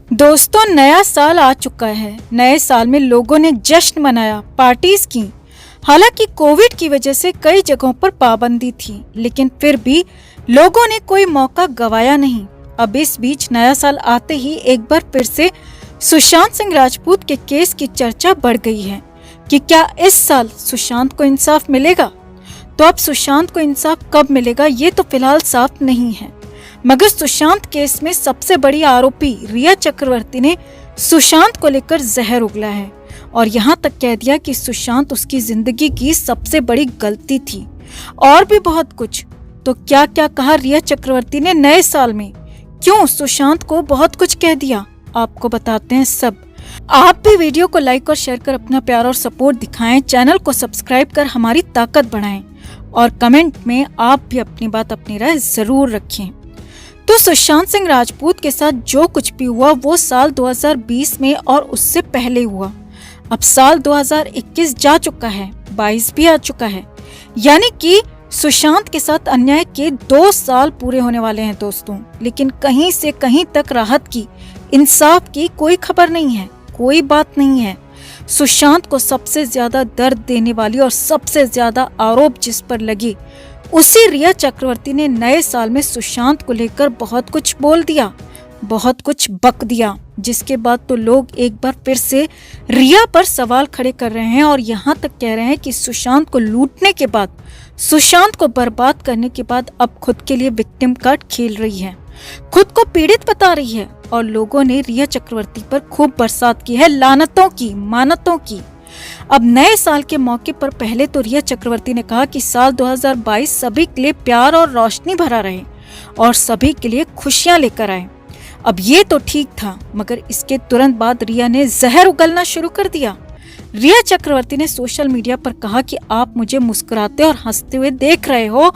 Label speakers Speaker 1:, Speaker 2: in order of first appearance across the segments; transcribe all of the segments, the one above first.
Speaker 1: दोस्तों, नया साल आ चुका है। नए साल में लोगों ने जश्न मनाया, पार्टीज की। हालांकि कोविड की वजह से कई जगहों पर पाबंदी थी, लेकिन फिर भी लोगों ने कोई मौका गवाया नहीं। अब इस बीच नया साल आते ही एक बार फिर से सुशांत सिंह राजपूत के केस की चर्चा बढ़ गई है कि क्या इस साल सुशांत को इंसाफ मिलेगा। तो अब सुशांत को इंसाफ कब मिलेगा ये तो फिलहाल साफ नहीं है, मगर सुशांत केस में सबसे बड़ी आरोपी रिया चक्रवर्ती ने सुशांत को लेकर जहर उगला है और यहाँ तक कह दिया कि सुशांत उसकी जिंदगी की सबसे बड़ी गलती थी और भी बहुत कुछ। तो क्या क्या कहा रिया चक्रवर्ती ने नए साल में, क्यों सुशांत को बहुत कुछ कह दिया, आपको बताते हैं सब। आप भी वीडियो को लाइक और शेयर कर अपना प्यार और सपोर्ट दिखाएं, चैनल को सब्सक्राइब कर हमारी ताकत बढ़ाएं और कमेंट में आप भी अपनी बात अपनी राय जरूर रखें। तो सुशांत सिंह राजपूत के साथ जो कुछ भी हुआ वो साल 2020 में और उससे पहले हुआ। अब साल 2021 जा चुका है, 22 भी आ चुका है, यानी कि सुशांत के साथ अन्याय के 2 साल पूरे होने वाले हैं दोस्तों। लेकिन कहीं से कहीं तक राहत की, इंसाफ की कोई खबर नहीं है, कोई बात नहीं है। सुशांत को सबसे ज्यादा दर्द देने वाली और सबसे ज्यादा आरोप जिस पर लगी, उसी रिया चक्रवर्ती ने नए साल में सुशांत को लेकर बहुत कुछ बोल दिया, बहुत कुछ बक दिया, जिसके बाद तो लोग एक बार फिर से रिया पर सवाल खड़े कर रहे हैं और यहाँ तक कह रहे हैं कि सुशांत को लूटने के बाद, सुशांत को बर्बाद करने के बाद अब खुद के लिए विक्टिम कार्ड खेल रही है, खुद को पीड़ित बता रही है और लोगों ने रिया चक्रवर्ती पर खूब बरसात की है, लानतों की, मानतों की। अब नए साल के मौके पर पहले तो रिया चक्रवर्ती ने कहा कि साल 2022 सभी के लिए प्यार और रोशनी भरा रहे और सभी के लिए खुशियां लेकर आए। अब ये तो ठीक था, मगर इसके तुरंत बाद रिया ने जहर उगलना शुरू कर दिया। रिया चक्रवर्ती ने सोशल मीडिया पर कहा कि आप मुझे मुस्कुराते और हंसते हुए देख रहे हो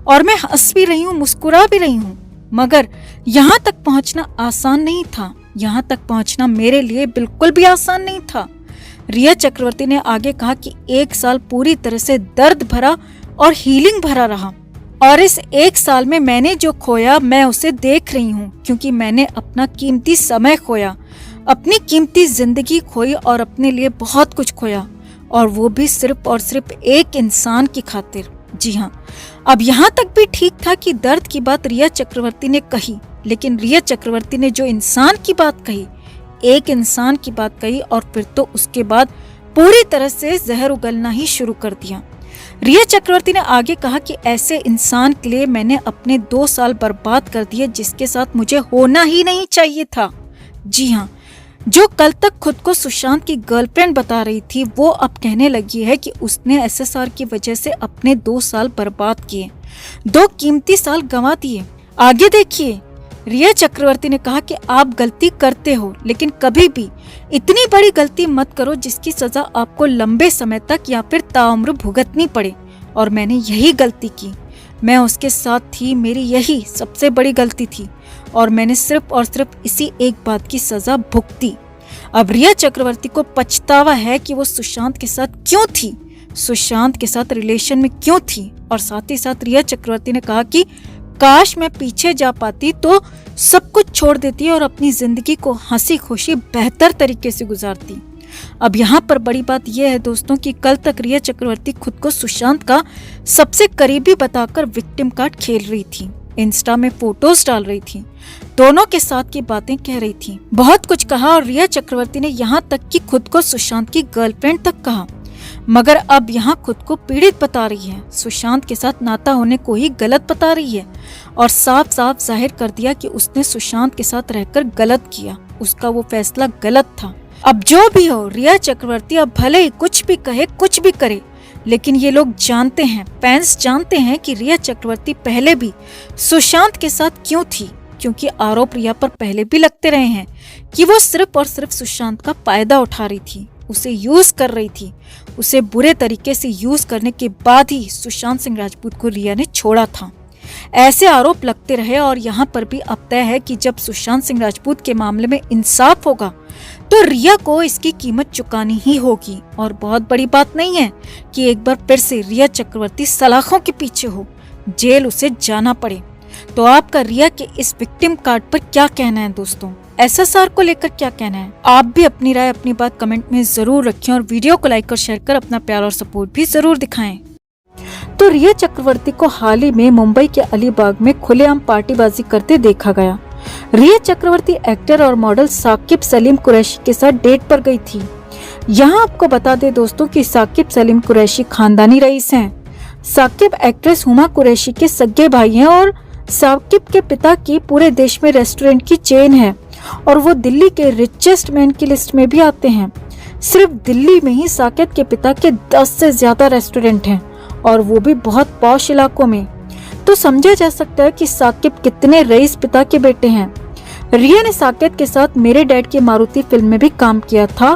Speaker 1: और मैं हंस भी रही हूँ, मुस्कुरा भी रही हूँ, मगर यहाँ तक पहुँचना आसान नहीं था। यहाँ तक पहुँचना मेरे लिए बिल्कुल भी आसान नहीं था। रिया चक्रवर्ती ने आगे कहा कि 1 साल पूरी तरह से दर्द भरा और हीलिंग भरा रहा और इस 1 साल में मैंने जो खोया मैं उसे देख रही हूँ, क्योंकि मैंने अपना कीमती समय खोया, अपनी कीमती जिंदगी खोई और अपने लिए बहुत कुछ खोया, और वो भी सिर्फ और सिर्फ एक इंसान की खातिर। जी हाँ, अब यहाँ तक भी ठीक था कि दर्द की बात रिया चक्रवर्ती ने कही, लेकिन रिया चक्रवर्ती ने जो इंसान की बात कही, एक इंसान की बात कही और फिर तो उसके बाद पूरी तरह से जहर उगलना ही शुरू कर दिया। रिया चक्रवर्ती ने आगे कहा कि ऐसे इंसान के लिए मैंने अपने 2 साल बर्बाद कर दिए जिसके साथ मुझे होना ही नहीं चाहिए था। जी हाँ, जो कल तक खुद को सुशांत की गर्लफ्रेंड बता रही थी, वो अब कहने लगी है कि उसने एसएसआर की वजह से अपने 2 साल बर्बाद किए, 2 कीमती साल गंवा दिए। आगे देखिए, रिया चक्रवर्ती ने कहा कि आप गलती करते हो, लेकिन कभी भी इतनी बड़ी गलती मत करो जिसकी सजा आपको लंबे समय तक या फिर ताउम्र भुगतनी पड़े, और मैंने यही गलती की। मैं उसके साथ थी, मेरी यही सबसे बड़ी गलती थी और मैंने सिर्फ और सिर्फ इसी एक बात की सजा भुगती। अब रिया चक्रवर्ती को पछतावा है कि वो सुशांत के साथ क्यों थी, सुशांत के साथ रिलेशन में क्यों थी, और साथ ही साथ रिया चक्रवर्ती ने कहा कि काश मैं पीछे जा पाती तो सब कुछ छोड़ देती और अपनी जिंदगी को हंसी खुशी बेहतर तरीके से गुजारती। अब यहाँ पर बड़ी बात यह है दोस्तों कि कल तक रिया चक्रवर्ती खुद को सुशांत का सबसे करीबी बताकर विक्टिम कार्ड खेल रही थी, इंस्टा में फोटोज डाल रही थी, दोनों के साथ की बातें कह रही थी, बहुत कुछ कहा और रिया चक्रवर्ती ने यहाँ तक कि खुद को सुशांत की गर्लफ्रेंड तक कहा, मगर अब यहाँ खुद को पीड़ित बता रही है, सुशांत के साथ नाता होने को ही गलत बता रही है और साफ साफ जाहिर कर दिया कि उसने सुशांत के साथ रहकर गलत किया, उसका वो फैसला गलत था। अब जो भी हो, रिया चक्रवर्ती अब भले ही कुछ भी कहे, कुछ भी करे, लेकिन ये लोग जानते हैं, फैंस जानते हैं कि रिया चक्रवर्ती पहले भी सुशांत के साथ क्यों थी, क्योंकि आरोप रिया पर पहले भी लगते रहे हैं कि वो सिर्फ और सिर्फ सुशांत का फायदा उठा रही थी, उसे यूज कर रही थी। उसे बुरे तरीके से यूज करने के बाद ही सुशांत सिंह राजपूत को रिया ने छोड़ा था। ऐसे आरोप लगते रहे और यहाँ पर भी अब तय है कि जब सुशांत सिंह राजपूत के मामले में इंसाफ होगा तो रिया को इसकी कीमत चुकानी ही होगी। और बहुत बड़ी बात नहीं है कि एक बार फिर से रिया चक्रवर्ती सलाखों के पीछे हो, जेल उसे जाना पड़े। तो आपका रिया के इस विक्टिम कार्ड पर क्या कहना है दोस्तों? एसएसआर को लेकर क्या कहना है? आप भी अपनी राय, अपनी बात कमेंट में जरूर रखें और वीडियो को लाइक और शेयर कर अपना प्यार और सपोर्ट भी जरूर दिखाएं। तो रिया चक्रवर्ती को हाल ही में मुंबई के अलीबाग में खुलेआम पार्टीबाजी करते देखा गया। रिया चक्रवर्ती एक्टर और मॉडल साकिब सलीम कुरैशी के साथ डेट पर गई थी। यहाँ आपको बता दें दोस्तों कि साकिब सलीम कुरैशी खानदानी रईस हैं। साकिब एक्ट्रेस हुमा कुरैशी के सगे भाई हैं और साकिब के पिता की पूरे देश में रेस्टोरेंट की चेन है और वो दिल्ली के रिचेस्ट मैन की लिस्ट में भी आते हैं। सिर्फ दिल्ली में ही साकिब के पिता के 10 से ज्यादा रेस्टोरेंट हैं और वो भी बहुत पॉश इलाकों में। तो समझा जा सकता है कि साकिब कितने रईस पिता के बेटे हैं। रिया ने साकिब के साथ मेरे डैड की मारुति फिल्म में भी काम किया था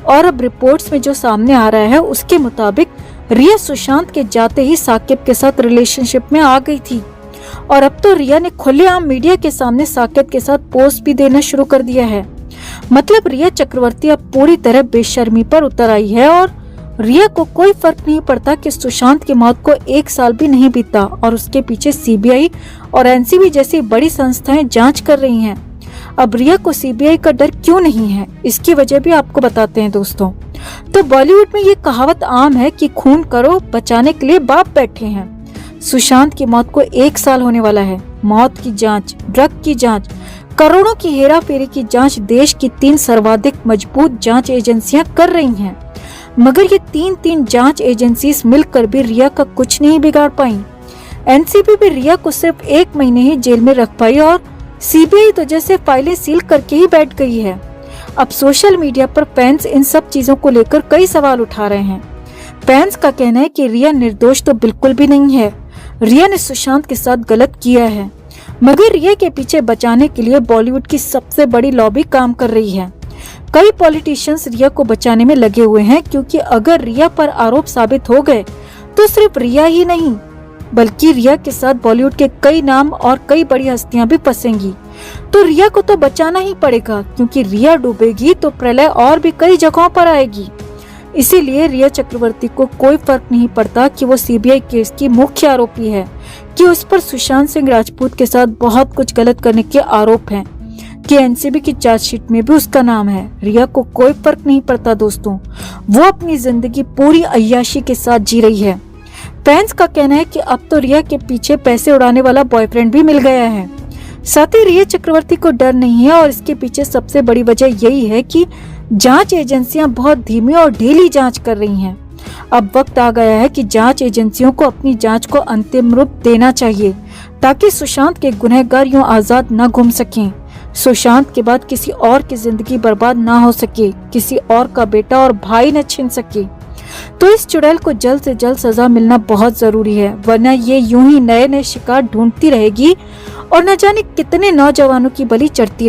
Speaker 1: और अब रिपोर्ट्स में जो सामने आ रहा है उसके मुताबिक रिया सुशांत के जाते ही साकिब के साथ रिलेशनशिप में आ गई थी और अब तो रिया ने खुलेआम मीडिया के सामने साकिब के साथ पोस्ट भी देना शुरू कर दिया है। मतलब रिया चक्रवर्ती अब पूरी तरह बेशर्मी पर उतर आई है और रिया को कोई फर्क नहीं पड़ता कि सुशांत की मौत को 1 साल भी नहीं बीता और उसके पीछे सीबीआई और एनसीबी जैसी बड़ी संस्थाएं जांच कर रही हैं। अब रिया को सीबीआई का डर क्यों नहीं है, इसकी वजह भी आपको बताते हैं दोस्तों। तो बॉलीवुड में ये कहावत आम है कि खून करो बचाने के लिए बाप बैठे हैं। सुशांत की मौत को 1 साल होने वाला है। मौत की जांच, ड्रग की जांच, करोड़ों की हेराफेरी की जांच देश की 3 सर्वाधिक मजबूत जांच एजेंसियां कर रही हैं। मगर ये तीन जांच एजेंसीज मिलकर भी रिया का कुछ नहीं बिगाड़ पाई। एनसीबी भी रिया को सिर्फ 1 महीने ही जेल में रख पाई और सीबीआई तो जैसे फाइलें सील करके ही बैठ गई है। अब सोशल मीडिया पर फैंस इन सब चीजों को लेकर कई सवाल उठा रहे हैं। फैंस का कहना है कि रिया निर्दोष तो बिल्कुल भी नहीं है। रिया ने सुशांत के साथ गलत किया है, मगर रिया के पीछे बचाने के लिए बॉलीवुड की सबसे बड़ी लॉबी काम कर रही है। कई पॉलिटिशियंस रिया को बचाने में लगे हुए हैं क्योंकि अगर रिया पर आरोप साबित हो गए तो सिर्फ रिया ही नहीं बल्कि रिया के साथ बॉलीवुड के कई नाम और कई बड़ी हस्तियां भी फंसेंगी। तो रिया को तो बचाना ही पड़ेगा क्योंकि रिया डूबेगी तो प्रलय और भी कई जगहों पर आएगी। इसीलिए रिया चक्रवर्ती को कोई फर्क नहीं पड़ता कि वो सीबीआई केस की मुख्य आरोपी है, कि उस पर सुशांत सिंह राजपूत के साथ बहुत कुछ गलत करने के आरोप हैं, कि एनसीबी की चार्जशीट में भी उसका नाम है। रिया को कोई फर्क नहीं पड़ता दोस्तों, वो अपनी जिंदगी पूरी अय्याशी के साथ जी रही है। फैंस का कहना है कि अब तो रिया के पीछे पैसे उड़ाने वाला बॉयफ्रेंड भी मिल गया है। साथ ही रिया चक्रवर्ती को डर नहीं है और इसके पीछे सबसे बड़ी वजह यही है कि जांच एजेंसियां बहुत धीमी और ढीली जांच कर रही हैं। अब वक्त आ गया है कि जांच एजेंसियों को अपनी जांच को अंतिम रूप देना चाहिए ताकि सुशांत के गुनहगार यूं आजाद न घूम सकें। सुशांत के बाद किसी और की जिंदगी बर्बाद ना हो सके, किसी और का बेटा और भाई न छीन सके। तो इस चुड़ैल को जल्द से जल्द सजा मिलना बहुत जरूरी है, वरना ये यूं ही नए नए शिकार ढूंढती रहेगी और न जाने कितने नौजवानों की बलि चढ़ती रहेगी।